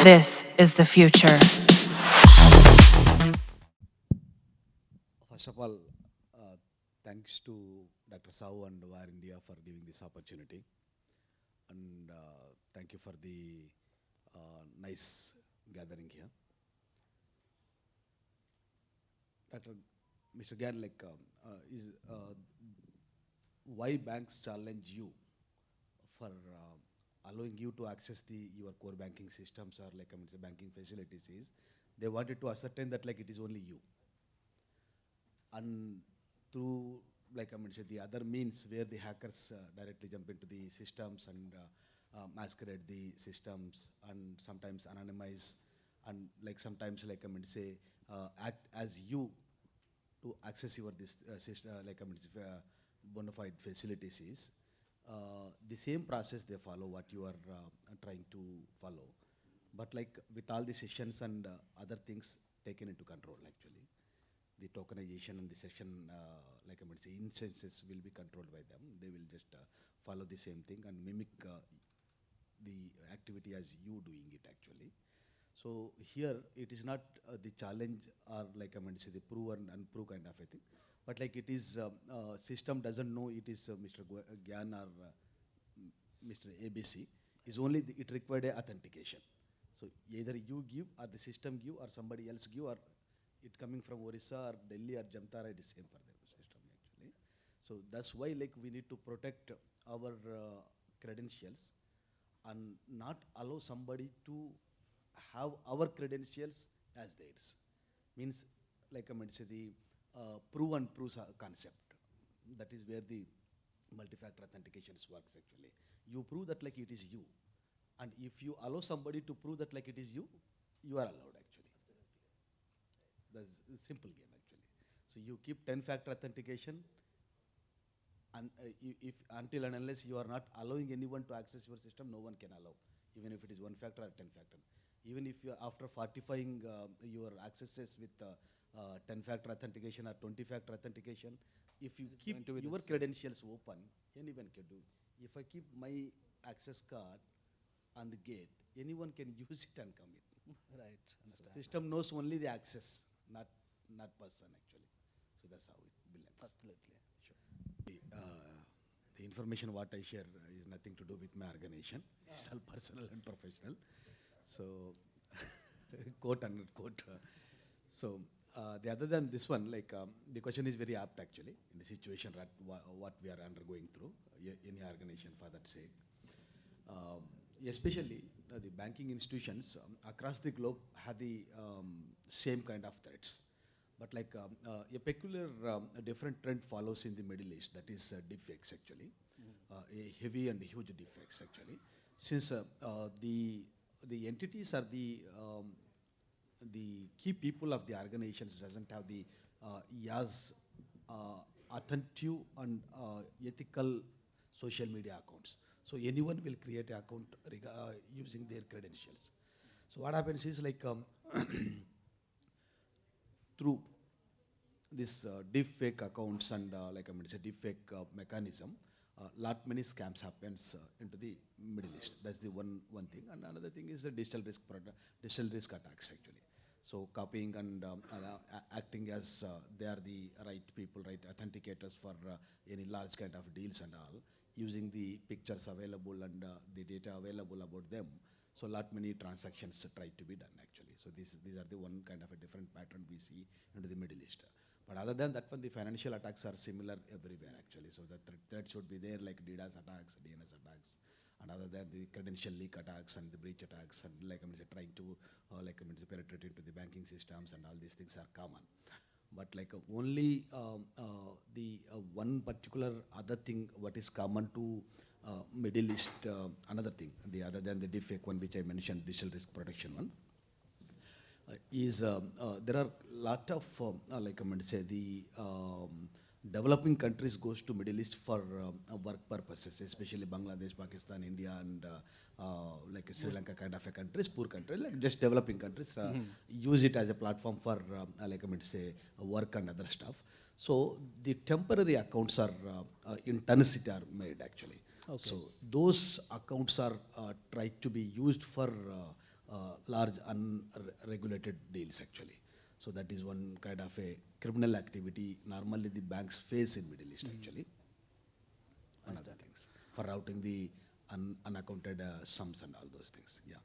This is the future. First of all, uh, thanks to Dr. Sau and VARINDIA for giving this opportunity. And thank you for the nice gathering here. Dr. Mr. Gan, is why banks challenge you for allowing you to access your core banking systems or say banking facilities is they wanted to ascertain that it is only you. And through say the other means where the hackers directly jump into the systems and masquerade the systems and sometimes anonymize and sometimes say act as you to access your this system bona fide facilities is the same process they follow what you are trying to follow, but with all the sessions and other things taken into control actually. The tokenization and the session, say, instances will be controlled by them. They will just follow the same thing and mimic the activity as you doing it actually. So here it is not the challenge or say the prove and unprove kind of a thing, but it is system doesn't know it is Mr. Gyan or Mr. ABC. Is only it required a authentication. So either you give or the system give or somebody else give or it coming from Orissa or Delhi or Jamtara, it is same for the system actually. So that's why we need to protect our credentials and not allow somebody to have our credentials as theirs. Means say the prove and prove concept. That is where the multi-factor authentications works actually. You prove that it is you. And if you allow somebody to prove that it is you, you are allowed actually. That's a simple game actually. So you keep 10-factor authentication and if until and unless you are not allowing anyone to access your system, no one can allow, even if it is 1-factor or 10-factor. Even if you after fortifying your accesses with 10-factor authentication or 20-factor authentication, if you keep your credentials open, anyone can do. If I keep my access card on the gate, anyone can use it and come in. Right. So system knows only the access, not person actually. So that's how it belongs. Absolutely. Sure. The information what I share is nothing to do with my organization. It's all personal and professional. So, quote and quote. So, the other than this one, the question is very apt actually in the situation that what we are undergoing through, any organization for that sake. Especially the banking institutions across the globe have the same kind of threats. But a peculiar different trend follows in the Middle East, that is deepfakes actually, a heavy and huge deepfakes actually. Since the entities are the key people of the organizations doesn't have the as authentic and ethical social media accounts. So anyone will create an account using their credentials. So what happens is through this deep fake accounts and say deep fake mechanism, lot many scams happens into the Middle East. That's the one thing. And another thing is the digital risk attacks actually. So copying and acting as they are the right people, right authenticators for any large kind of deals and all, using the pictures available and the data available about them. So lot many transactions try to be done actually. So these are the one kind of a different pattern we see into the Middle East. But other than that one, the financial attacks are similar everywhere actually. So the threat should be there like DDoS attacks, DNS attacks, and other than the credential leak attacks and the breach attacks and trying to penetrate into the banking systems and all these things are common. But only the one particular other thing what is common to Middle East, another thing, the other than the deepfake one which I mentioned, digital risk protection one, is there are lot of say the developing countries goes to Middle East for work purposes, especially Bangladesh, Pakistan, India, and Sri Lanka kind of a countries, poor countries, just developing countries, use it as a platform for say work and other stuff. So the temporary accounts are in Tennessee are made actually. Okay. So those accounts are tried to be used for large unregulated deals actually. So that is one kind of a criminal activity normally the banks face in Middle East actually. One of the things for routing the unaccounted sums and all those things. Yeah.